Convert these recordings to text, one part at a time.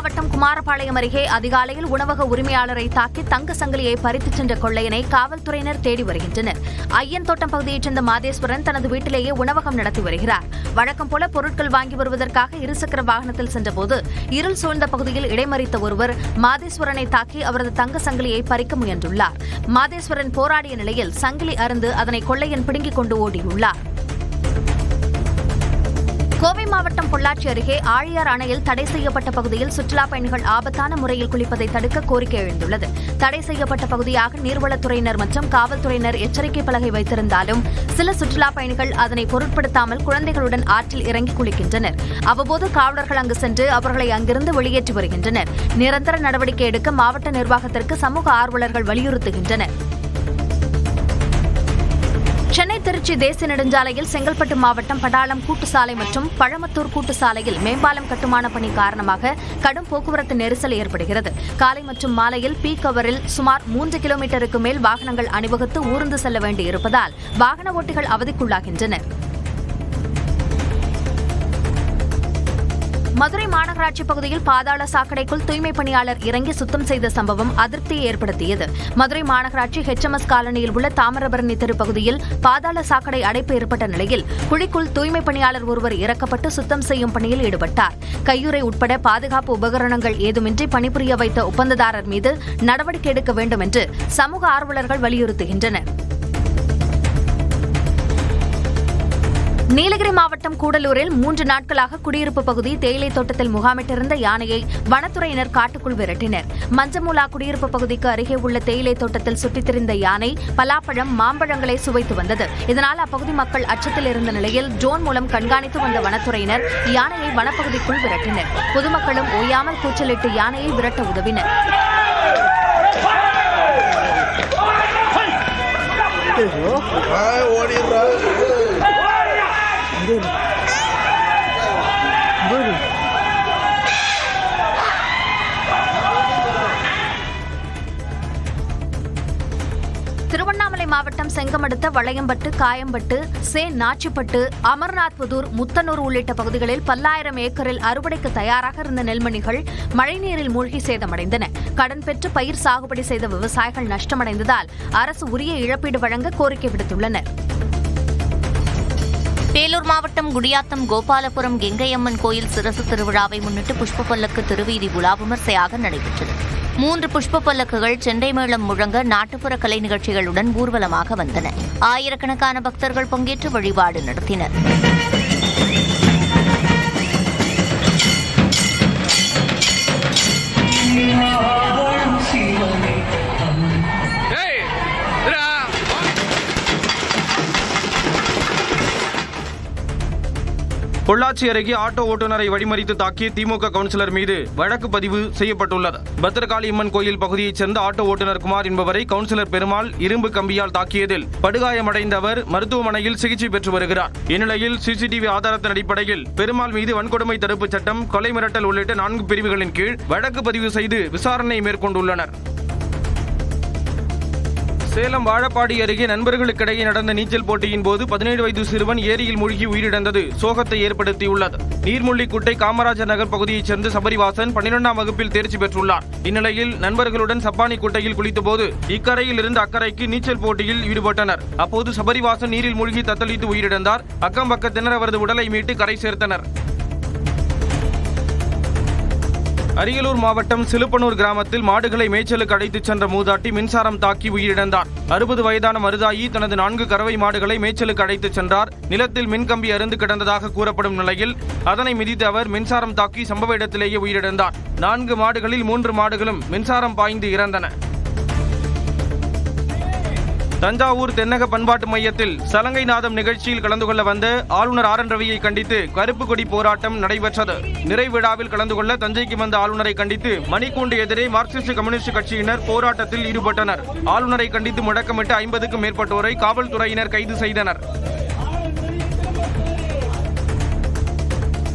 மாவட்டம் குமாரபாளையம் அருகே அதிகாலையில் உணவக உரிமையாளரை தாக்கி தங்க சங்கிலியை பறித்துச் சென்ற கொள்ளையனை காவல்துறையினர் தேடி வருகின்றனர். ஐயன்தோட்டம் பகுதியைச் சேர்ந்த மாதேஸ்வரன் தனது வீட்டிலேயே உணவகம் நடத்தி வருகிறார். வழக்கம் போல பொருட்கள் வாங்கி வருவதற்காக இருசக்கர வாகனத்தில் சென்றபோது இருள் சூழ்ந்த பகுதியில் இடைமறித்த ஒருவர் மாதேஸ்வரனை தாக்கி அவரது தங்க சங்கிலியை பறிக்க முயன்றுள்ளார். மாதேஸ்வரன் போராடிய நிலையில் சங்கிலி அறுந்து அதனை கொள்ளையன் பிடுங்கிக் கொண்டு ஓடியுள்ளார். கோவை மாவட்டம் பொள்ளாச்சி அருகே ஆழியார் அணையில் தடை செய்யப்பட்ட பகுதியில் சுற்றுலாப் பயணிகள் ஆபத்தான முறையில் குளிப்பதை தடுக்க கோரிக்கை எழுந்துள்ளது. தடை செய்யப்பட்ட பகுதியாக நீர்வளத்துறையினர் மற்றும் காவல்துறையினர் எச்சரிக்கை பலகை வைத்திருந்தாலும் சில சுற்றுலாப் பயணிகள் அதனை பொருட்படுத்தாமல் குழந்தைகளுடன் ஆற்றில் இறங்கி குளிக்கின்றனர். அவ்வப்போது காவலர்கள் அங்கு சென்று அவர்களை அங்கிருந்து வெளியேற்றி வருகின்றனர். நிரந்தர நடவடிக்கை எடுக்க மாவட்ட நிர்வாகத்திற்கு சமூக ஆர்வலர்கள் வலியுறுத்துகின்றனர். சென்னை திருச்சி தேசிய நெடுஞ்சாலையில் செங்கல்பட்டு மாவட்டம் படாளம் கூட்டுச்சாலை மற்றும் பழமத்தூர் கூட்டுச்சாலையில் மேம்பாலம் கட்டுமான பணி காரணமாக கடும் போக்குவரத்து நெரிசல் ஏற்படுகிறது. காலை மற்றும் மாலையில் பீக் அவரில் சுமார் 3 கிலோமீட்டருக்கு மேல் வாகனங்கள் அணிவகுத்து ஊர்ந்து செல்ல வேண்டியிருப்பதால் வாகன ஓட்டிகள் அவதிக்குள்ளாகின்றனர். மதுரை மாநகராட்சி பகுதியில் பாதாள சாக்கடைக்குள் தூய்மை பணியாளர் இறங்கி சுத்தம் செய்த சம்பவம் அதிருப்தியை ஏற்படுத்தியது. மதுரை மாநகராட்சி HMS காலனியில் உள்ள தாமிரபரணி தெரு பகுதியில் பாதாள சாக்கடை அடைப்பு ஏற்பட்ட நிலையில் குழிக்குள் தூய்மை பணியாளர் ஒருவர் இறக்கப்பட்டு சுத்தம் செய்யும் பணியில் ஈடுபட்டார். கையுறை உட்பட பாதுகாப்பு உபகரணங்கள் ஏதுமின்றி பணிபுரிய வைத்த ஒப்பந்ததாரர் மீது நடவடிக்கை எடுக்க வேண்டும் என்று சமூக ஆர்வலர்கள் வலியுறுத்துகின்றனர். நீலகிரி மாவட்டம் கூடலூரில் 3 நாட்களாக குடியிருப்பு பகுதி தேயிலை தோட்டத்தில் முகாமிட்டிருந்த யானையை வனத்துறையினர் காட்டுக்குள் விரட்டினர். மஞ்சமூலா குடியிருப்பு பகுதிக்கு அருகே உள்ள தேயிலை தோட்டத்தில் சுற்றித் திரிந்த யானை பலாப்பழம், மாம்பழங்களை சுவைத்து வந்தது. இதனால் அப்பகுதி மக்கள் அச்சத்தில் இருந்த நிலையில் ட்ரோன் மூலம் கண்காணித்து வந்த வனத்துறையினர் யானையை வனப்பகுதிக்குள் விரட்டினர். பொதுமக்களும் ஓயாமல் கூச்சலிட்டு யானையை விரட்ட உதவினர். திருவண்ணாமலை மாவட்டம் செங்கம் அடுத்த வளையம்பட்டு, காயம்பட்டு, நாச்சிப்பட்டு, அமர்நாத்புதூர், முத்தனூர் உள்ளிட்ட பகுதிகளில் பல்லாயிரம் ஏக்கரில் அறுவடைக்கு தயாராக இருந்த நெல்மணிகள் மழைநீரில் மூழ்கி சேதமடைந்தன. கடன் பெற்று பயிர் சாகுபடி செய்த விவசாயிகள் நஷ்டமடைந்ததால் அரசு உரிய இழப்பீடு வழங்க கோரிக்கை விடுத்துள்ளனர். வேலூர் மாவட்டம் குடியாத்தம் கோபாலபுரம் கெங்கையம்மன் கோயில் சிரசு திருவிழாவை முன்னிட்டு புஷ்ப பல்லக்கு திருவீதி உலா விமர்சையாக நடைபெற்றது. 3 புஷ்ப பல்லக்குகள் செண்டை மேளம் முழங்க நாட்டுப்புற கலை நிகழ்ச்சிகளுடன் ஊர்வலமாக வந்தன. ஆயிரக்கணக்கான பக்தர்கள் பங்கேற்று வழிபாடு நடத்தினர். பொள்ளாச்சி அருகே ஆட்டோ ஓட்டுநரை வழிமறித்து தாக்கிய திமுக கவுன்சிலர் மீது வழக்கு பதிவு செய்யப்பட்டுள்ளது. பத்திரகாளியம்மன் கோயில் பகுதியைச் சேர்ந்த ஆட்டோ ஓட்டுநர் குமார் என்பவரை கவுன்சிலர் பெருமாள் இரும்பு கம்பியால் தாக்கியதில் படுகாயமடைந்த அவர் மருத்துவமனையில் சிகிச்சை பெற்று வருகிறார். இந்நிலையில் சிசிடிவி ஆதாரத்தின் அடிப்படையில் பெருமாள் மீது வன்கொடுமை தடுப்பு சட்டம், கொலை மிரட்டல் உள்ளிட்ட 4 பிரிவுகளின் கீழ் வழக்கு பதிவு செய்து விசாரணை மேற்கொண்டுள்ளனர். சேலம் வாழப்பாடி அருகே நண்பர்களுக்கிடையே நடந்த நீச்சல் போட்டியின் போது 17 வயது சிறுவன் ஏரியில் மூழ்கி உயிரிழந்தது சோகத்தை ஏற்படுத்தியுள்ளது. நீர்முள்ளிக்குட்டை காமராஜர் நகர் பகுதியைச் சேர்ந்த சபரிவாசன் 12ஆம் வகுப்பில் தேர்ச்சி பெற்றுள்ளார். இந்நிலையில் நண்பர்களுடன் சப்பானி குட்டையில் குளித்தபோது இக்கரையில் இருந்து அக்கறைக்கு நீச்சல் போட்டியில் ஈடுபட்டனர். அப்போது சபரிவாசன் நீரில் மூழ்கி தத்தளித்து உயிரிழந்தார். அக்கம் பக்கத்தினர் அவரது உடலை மீட்டு கரை சேர்த்தனர். அரியலூர் மாவட்டம் சிலுப்பனூர் கிராமத்தில் மாடுகளை மேய்ச்சலுக்கு அழைத்துச் சென்ற மூதாட்டி மின்சாரம் தாக்கி உயிரிழந்தார். 60 வயதான மருதாயி தனது 4 கறவை மாடுகளை மேய்ச்சலுக்கு அழைத்துச் சென்றார். நிலத்தில் மின்கம்பி அறுந்து கிடந்ததாக கூறப்படும் நிலையில் அதனை மிதித்த அவர் மின்சாரம் தாக்கி சம்பவ இடத்திலேயே உயிரிழந்தார். 4 மாடுகளில் 3 மாடுகளும் மின்சாரம் பாய்ந்து இறந்தன. தஞ்சாவூர் தென்னக பண்பாட்டு மையத்தில் சலங்கை நாதம் நிகழ்ச்சியில் கலந்து கொள்ள வந்த ஆளுநர் RN ரவியை கண்டித்து கருப்பு கொடி போராட்டம் நடைபெற்றது. நிறைவு விழாவில் கலந்து கொள்ள தஞ்சைக்கு வந்த ஆளுநரை கண்டித்து மணிக்கூண்டு எதிரே மார்க்சிஸ்ட் கம்யூனிஸ்ட் கட்சியினர் போராட்டத்தில் ஈடுபட்டனர். ஆளுநரை கண்டித்து முழக்கமிட்டு 50க்கும் மேற்பட்டோரை காவல்துறையினர் கைது செய்தனர்.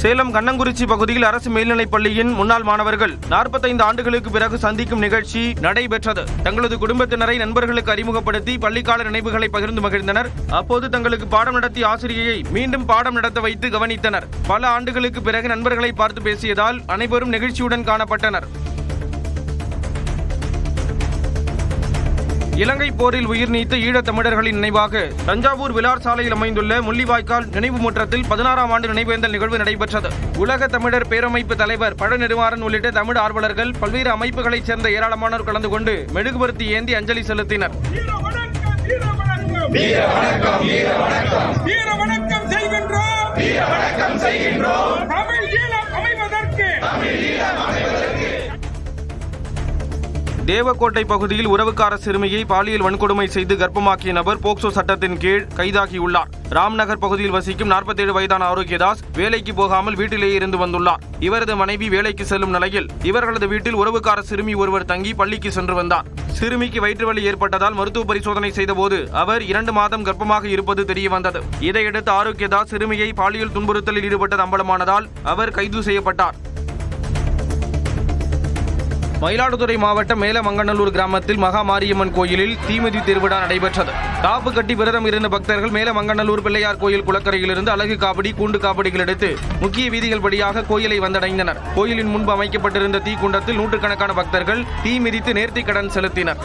சேலம் கண்ணங்குறிச்சி பகுதியில் அரசு மேல்நிலைப் பள்ளியின் முன்னாள் மாணவர்கள் 45 ஆண்டுகளுக்கு பிறகு சந்திக்கும் நிகழ்ச்சி நடைபெற்றது. தங்களது குடும்பத்தினரை நண்பர்களுக்கு அறிமுகப்படுத்தி பள்ளிக்கால நினைவுகளை பகிர்ந்து மகிழ்ந்தனர். அப்போது தங்களுக்கு பாடம் நடத்திய ஆசிரியையை மீண்டும் பாடம் நடத்த வைத்து கவனித்தனர். பல ஆண்டுகளுக்கு பிறகு நண்பர்களை பார்த்து பேசியதால் அனைவரும் நெகிழ்ச்சியுடன் காணப்பட்டனர். இலங்கை போரில் உயிர் நீத்த ஈழத் தமிழர்களின் நினைவாக தஞ்சாவூர் விலார் சாலையில் அமைந்துள்ள முள்ளிவாய்க்கால் நினைவு முற்றத்தில் 16ஆம் ஆண்டு நினைவேந்தல் நிகழ்வு நடைபெற்றது. உலக தமிழர் பேரமைப்பு தலைவர் பழநெடுமாறன் உள்ளிட்ட தமிழ் ஆர்வலர்கள், பல்வேறு அமைப்புகளைச் சேர்ந்த ஏராளமானோர் கலந்து கொண்டு மெழுகுவர்த்தி ஏந்தி அஞ்சலி செலுத்தினர். தேவக்கோட்டை பகுதியில் உறவுக்கார சிறுமியை பாலியல் வன்கொடுமை செய்து கர்ப்பமாக்கிய நபர் போக்சோ சட்டத்தின் கீழ் கைதாகியுள்ளார். ராம்நகர் பகுதியில் வசிக்கும் 47 வயதான ஆரோக்கியதாஸ் வேலைக்கு போகாமல் வீட்டிலேயே இருந்து வந்துள்ளார். இவரது மனைவி வேலைக்கு செல்லும் நிலையில் இவர்களது வீட்டில் உறவுக்கார சிறுமி ஒருவர் தங்கி பள்ளிக்கு சென்று வந்தார். சிறுமிக்கு வயிற்றுவலி ஏற்பட்டதால் மருத்துவ பரிசோதனை செய்தபோது அவர் 2 மாதம் கர்ப்பமாக இருப்பது தெரியவந்தது. இதையடுத்து ஆரோக்கியதாஸ் சிறுமியை பாலியல் துன்புறுத்தலில் ஈடுபட்டது அம்பலமானதால் அவர் கைது செய்யப்பட்டார். மயிலாடுதுறை மாவட்டம் மேலமங்கநல்லூர் கிராமத்தில் மகா மாரியம்மன் கோயிலில் தீமிதி திருவிழா நடைபெற்றது. காப்பு கட்டி விரதம் இருந்த பக்தர்கள் மேலமங்கநல்லூர் பிள்ளையார் கோயில் குளக்கரையிலிருந்து அலகு காவடி, கூண்டு காவடிகள் எடுத்து முக்கிய வீதிகள் வழியாக கோயிலை வந்தடைந்தனர். கோயிலின் முன்பு அமைக்கப்பட்டிருந்த தீக்குண்டத்தில் நூற்றுக்கணக்கான பக்தர்கள் தீ மிதித்து நேர்த்திக் கடன் செலுத்தினர்.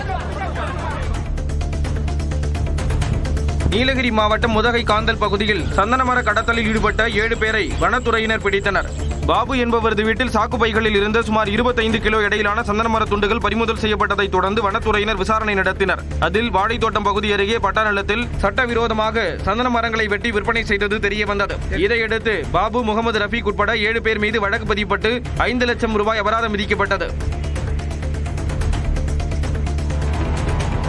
நீலகிரி மாவட்டம் முதகை காந்தல் பகுதியில் சந்தனமர கடத்தலில் ஈடுபட்ட 7 பேரை வனத்துறையினர் பிடித்தனர். பாபு என்பவரது வீட்டில் சாக்கு பைகளில் இருந்த சுமார் 25 கிலோ எடையிலான சந்தனமர துண்டுகள் பறிமுதல் செய்யப்பட்டதை தொடர்ந்து வனத்துறையினர் விசாரணை நடத்தினர். அதில் வாழைத்தோட்டம் பகுதி அருகே பட்டா நிலத்தில் சட்டவிரோதமாக சந்தன மரங்களை வெட்டி விற்பனை செய்தது தெரியவந்தது. இதையடுத்து பாபு, முகமது ரஃபீக் உட்பட 7 பேர் மீது வழக்கு பதியப்பட்டு 5 லட்சம் ரூபாய் அபராதம் விதிக்கப்பட்டது.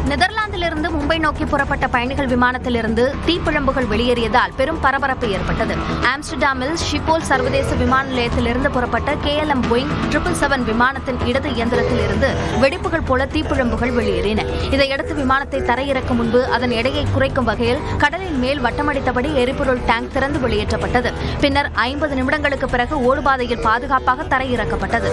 நெதர்லாந்திலிருந்து மும்பை நோக்கி புறப்பட்ட பயணிகள் விமானத்திலிருந்து தீப்பிழம்புகள் வெளியேறியதால் பெரும் பரபரப்பு ஏற்பட்டது. ஆம்ஸ்டர்டாமில் ஷிப்போல் சர்வதேச விமான நிலையத்திலிருந்து புறப்பட்ட KLM போயிங் 777 விமானத்தின் இடது இயந்திரத்தில் இருந்து வெடிப்புகள் போல தீப்பிழம்புகள் வெளியேறின. இதையடுத்து விமானத்தை தரையிறக்கும் முன்பு அதன் எடையை குறைக்கும் வகையில் கடலின் மேல் வட்டமடித்தபடி எரிபொருள் டேங்க் திறந்து வெளியேற்றப்பட்டது. பின்னர் 50 நிமிடங்களுக்கு பிறகு ஓடுபாதையில் பாதுகாப்பாக தரையிறக்கப்பட்டது.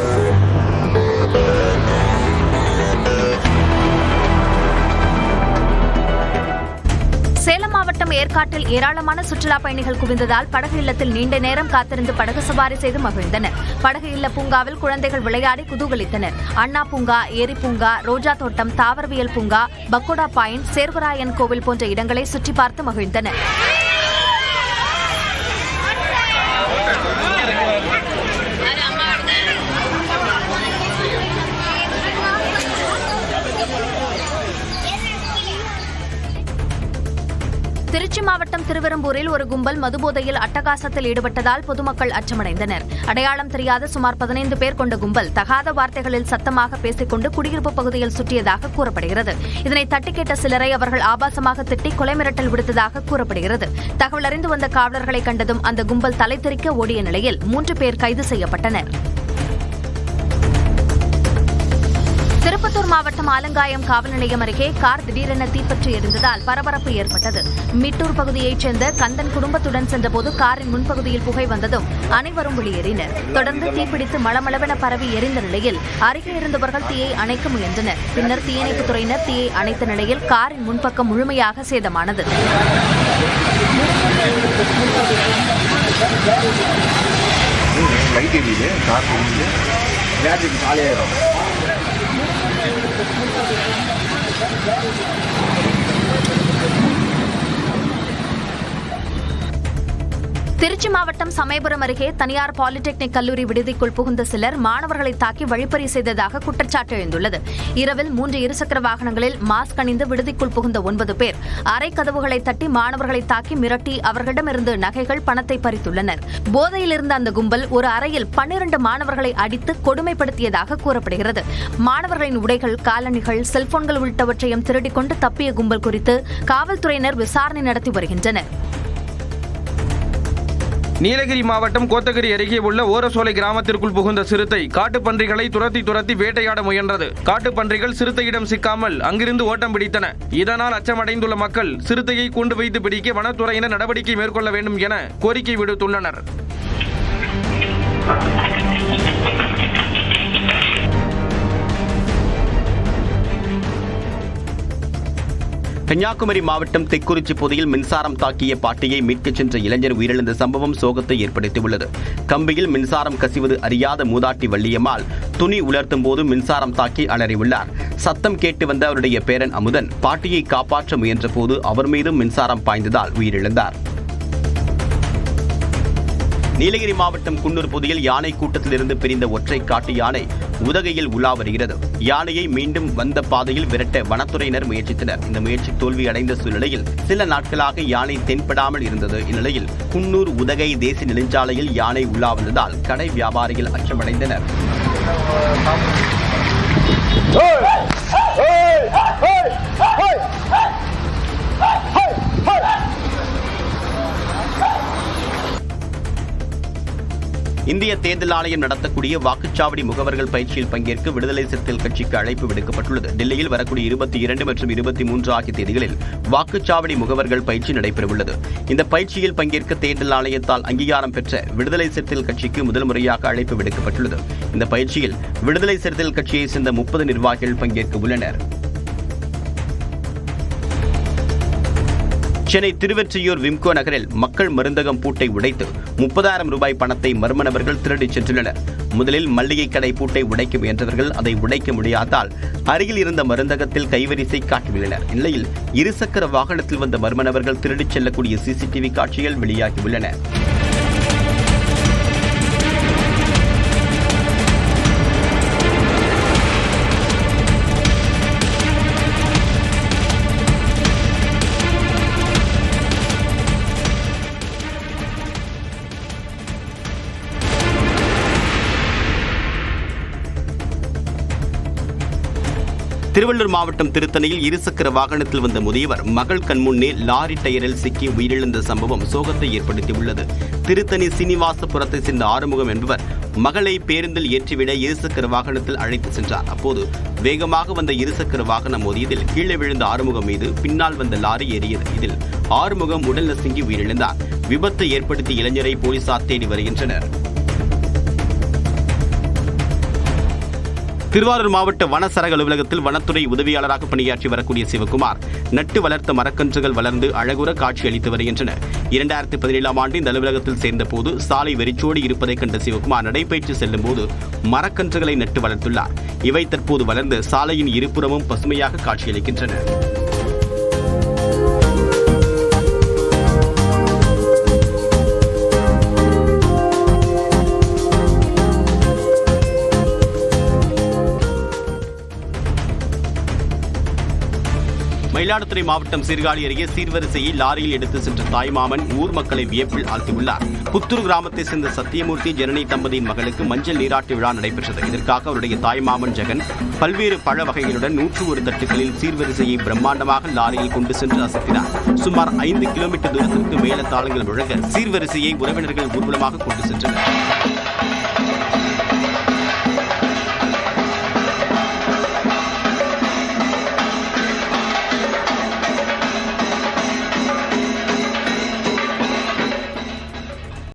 சேலம் மாவட்டம் ஏற்காட்டில் ஏராளமான சுற்றுலா பயணிகள் குவிந்ததால் படகு இல்லத்தில் நீண்ட நேரம் காத்திருந்து படகு சவாரி செய்து மகிழ்ந்தனர். படகு இல்ல பூங்காவில் குழந்தைகள் விளையாடி குதூகலித்தனர். அண்ணா பூங்கா, ஏரி பூங்கா, ரோஜா தோட்டம், தாவரவியல் பூங்கா, பக்கோடா பாயிண்ட், சேர்வராயன் கோவில் போன்ற இடங்களை சுற்றி பார்த்து மகிழ்ந்தனர். திருச்சி மாவட்டம் திருவெரும்பூரில் ஒரு கும்பல் மதுபோதையில் அட்டகாசத்தில் ஈடுபட்டதால் பொதுமக்கள் அச்சமடைந்தனர். அடையாளம் தெரியாத சுமார் 15 பேர் கொண்ட கும்பல் தகாத வார்த்தைகளில் சத்தமாக பேசிக்கொண்டு குடியிருப்பு பகுதியில் சுற்றியதாக கூறப்படுகிறது. இதனை தட்டி கேட்ட சிலரை அவர்கள் ஆபாசமாக திட்டி கொலை மிரட்டல் விடுத்ததாக கூறப்படுகிறது. தகவல் அறிந்து வந்த காவலர்களை கண்டதும் அந்த கும்பல் தலைதெறிக்க ஓடிய நிலையில் 3 பேர் கைது செய்யப்பட்டனர். திருப்பத்தூர் மாவட்டம் ஆலங்காயம் காவல் நிலையம் அருகே கார் திடீரென தீப்பற்றி எரிந்ததால் பரபரப்பு ஏற்பட்டது. மீட்டூர் பகுதியைச் சேர்ந்த கந்தன் குடும்பத்துடன் சென்றபோது காரின் முன்பகுதியில் புகை வந்ததும் அனைவரும் வெளியேறினர். தொடர்ந்து தீப்பிடித்து மளமளவென பரவி எரிந்த நிலையில் அருகே இருந்தவர்கள் தீயை அணைக்க முயன்றனர். பின்னர் தீயணைப்புத் துறையினர் தீயை அணைத்த நிலையில் காரின் முன்பக்கம் முழுமையாக சேதமானது. திருச்சி மாவட்டம் சமயபுரம் அருகே தனியார் பாலிடெக்னிக் கல்லூரி விடுதிக்குள் புகுந்த சிலர் மாணவர்களை தாக்கி வழிப்பறி செய்ததாக குற்றச்சாட்டு எழுந்துள்ளது. இரவில் 3 இருசக்கர வாகனங்களில் மாஸ்க் அணிந்து விடுதிக்குள் புகுந்த 9 பேர் அறை கதவுகளை தட்டி மாணவர்களை தாக்கி மிரட்டி அவர்களிடமிருந்து நகைகள், பணத்தை பறித்துள்ளனர். போதையில் இருந்த அந்த கும்பல் ஒரு அறையில் 12 மாணவர்களை அடித்து கொடுமைப்படுத்தியதாக கூறப்படுகிறது. மாணவர்களின் உடைகள், காலணிகள், செல்போன்கள் உள்ளிட்டவற்றையும் திருடிக் கொண்டு தப்பிய கும்பல் குறித்து காவல்துறையினர் விசாரணை நடத்தி வருகின்றனர். நீலகிரி மாவட்டம் கோத்தகிரி அருகே உள்ள ஓரசோலை கிராமத்திற்குள் புகுந்த சிறுத்தை காட்டுப்பன்றிகளை துரத்தி வேட்டையாட முயன்றது. காட்டுப்பன்றிகள் சிறுத்தையிடம் சிக்காமல் அங்கிருந்து ஓட்டம் பிடித்தன. இதனால் அச்சமடைந்துள்ள மக்கள் சிறுத்தையை கூண்டு வைத்து பிடிக்க வனத்துறையினர் நடவடிக்கை மேற்கொள்ள வேண்டும் என கோரிக்கை விடுத்துள்ளனர். கன்னியாகுமரி மாவட்டம் தெக்குறிச்சி பகுதியில் மின்சாரம் தாக்கிய பாட்டியை மீட்கச் சென்ற இளைஞர் உயிரிழந்த சம்பவம் சோகத்தை ஏற்படுத்தியுள்ளது. கம்பியில் மின்சாரம் கசிவது அறியாத மூதாட்டி வள்ளியம்மாள் துணி உலர்த்தும் போது மின்சாரம் தாக்கி அலறியுள்ளார். சத்தம் கேட்டு வந்த அவருடைய பேரன் அமுதன் பாட்டியை காப்பாற்ற முயன்ற போது அவர் மீதும் மின்சாரம் பாய்ந்ததால் உயிரிழந்தார். நீலகிரி மாவட்டம் குன்னூர் பகுதியில் யானை கூட்டத்திலிருந்து பிரிந்த ஒற்றை காட்டு யானை உதகையில் உலா வருகிறது. யானையை மீண்டும் வந்த பாதையில் விரட்ட வனத்துறையினர் முயற்சித்தனர். இந்த முயற்சி தோல்வி அடைந்த சூழ்நிலையில் சில நாட்களாக யானை தென்படாமல் இருந்தது. இந்நிலையில் குன்னூர் உதகை தேசிய நெடுஞ்சாலையில் யானை உலா வந்ததால் கடை வியாபாரிகள் அச்சமடைந்தனர். இந்திய தேர்தல் ஆணையம் நடத்தக்கூடிய வாக்குச்சாவடி முகவர்கள் பயிற்சியில் பங்கேற்க விடுதலை சிறுத்தைகள் கட்சிக்கு அழைப்பு விடுக்கப்பட்டுள்ளது. டெல்லியில் வரக்கூடிய 22 மற்றும் 23 ஆகிய தேதிகளில் வாக்குச்சாவடி முகவர்கள் பயிற்சி நடைபெறவுள்ளது. இந்த பயிற்சியில் பங்கேற்க தேர்தல் ஆணையத்தால் அங்கீகாரம் பெற்ற விடுதலை சிறுத்தைகள் கட்சிக்கு முதல் முறையாக அழைப்பு விடுக்கப்பட்டுள்ளது. இந்த பயிற்சியில் விடுதலை சிறுத்தைகள் கட்சியைச் சேர்ந்த 30 நிர்வாகிகள் பங்கேற்க உள்ளனர். சென்னை திருவெற்றியூர் விம்கோ நகரில் மக்கள் மருந்தகம் பூட்டை உடைத்து 30,000 ரூபாய் பணத்தை மர்ம நபர்கள் திருடிச் சென்றுள்ளனர். முதலில் மல்லிகை கடை பூட்டை உடைக்க முயன்றவர்கள் அதை உடைக்க முடியாதால் அருகில் இருந்த மருந்தகத்தில் கைவரிசை காட்டியுள்ளனர். இந்நிலையில் இருசக்கர வாகனத்தில் வந்த மர்ம நபர்கள் திருடிச் செல்லக்கூடிய சிசிடிவி காட்சிகள் வெளியாகியுள்ளன. திருவள்ளூர் மாவட்டம் திருத்தணியில் இருசக்கர வாகனத்தில் வந்த முதியவர் மகள் கண்முன்னே லாரி டயரில் சிக்கி உயிரிழந்த சம்பவம் சோகத்தை ஏற்படுத்தியுள்ளது. திருத்தணி சீனிவாசபுரத்தை சேர்ந்த ஆறுமுகம் என்பவர் மகளை பேருந்தில் ஏற்றிவிட இருசக்கர வாகனத்தில் அழைத்து சென்றார். அப்போது வேகமாக வந்த இருசக்கர வாகனம் மோதியதில் கீழே விழுந்த ஆறுமுகம் மீது பின்னால் வந்த லாரி ஏறியது. இதில் ஆறுமுகம் உடல் நசுங்கி உயிரிழந்தார். விபத்தை ஏற்படுத்திய இளைஞரை போலீசார் தேடி வருகின்றனர். திருவாரூர் மாவட்ட வன சரக அலுவலகத்தில் வனத்துறை உதவியாளராக பணியாற்றி வரக்கூடிய சிவகுமார் நட்டு வளர்த்த மரக்கன்றுகள் வளர்ந்து அழகுற காட்சி அளித்து வருகின்றன. 2017ஆம் ஆண்டு இந்த அலுவலகத்தில் சேர்ந்தபோது சாலை வெறிச்சோடி இருப்பதை கண்ட சிவகுமார் நடைபயிற்சி செல்லும் போது மரக்கன்றுகளை நட்டு வளர்த்துள்ளார். இவை தற்போது வளர்ந்து சாலையின் இருபுறமும் பசுமையாக காட்சியளிக்கின்றன. மயிலாடுதுறை மாவட்டம் சீர்காழி அருகே சீர்வரிசையை லாரியில் எடுத்து சென்ற தாய்மாமன் ஊர் மக்களை வியப்பில் ஆழ்த்தியுள்ளார். புத்தூர் கிராமத்தை சேர்ந்த சத்தியமூர்த்தி ஜனனி தம்பதியின் மகளுக்கு மஞ்சள் நீராட்டு விழா நடைபெற்றது. இதற்காக அவருடைய தாய்மாமன் ஜெகன் பல்வேறு பழ வகைகளுடன் 101 தட்டுகளில் சீர்வரிசையை பிரம்மாண்டமாக லாரியில் கொண்டு சென்று அசத்தினார். சுமார் 5 கிலோமீட்டர் தூரத்திற்கு மேல தாளங்கள் முழங்க சீர்வரிசையை உறவினர்கள் ஊர்வலமாக கொண்டு சென்றனர்.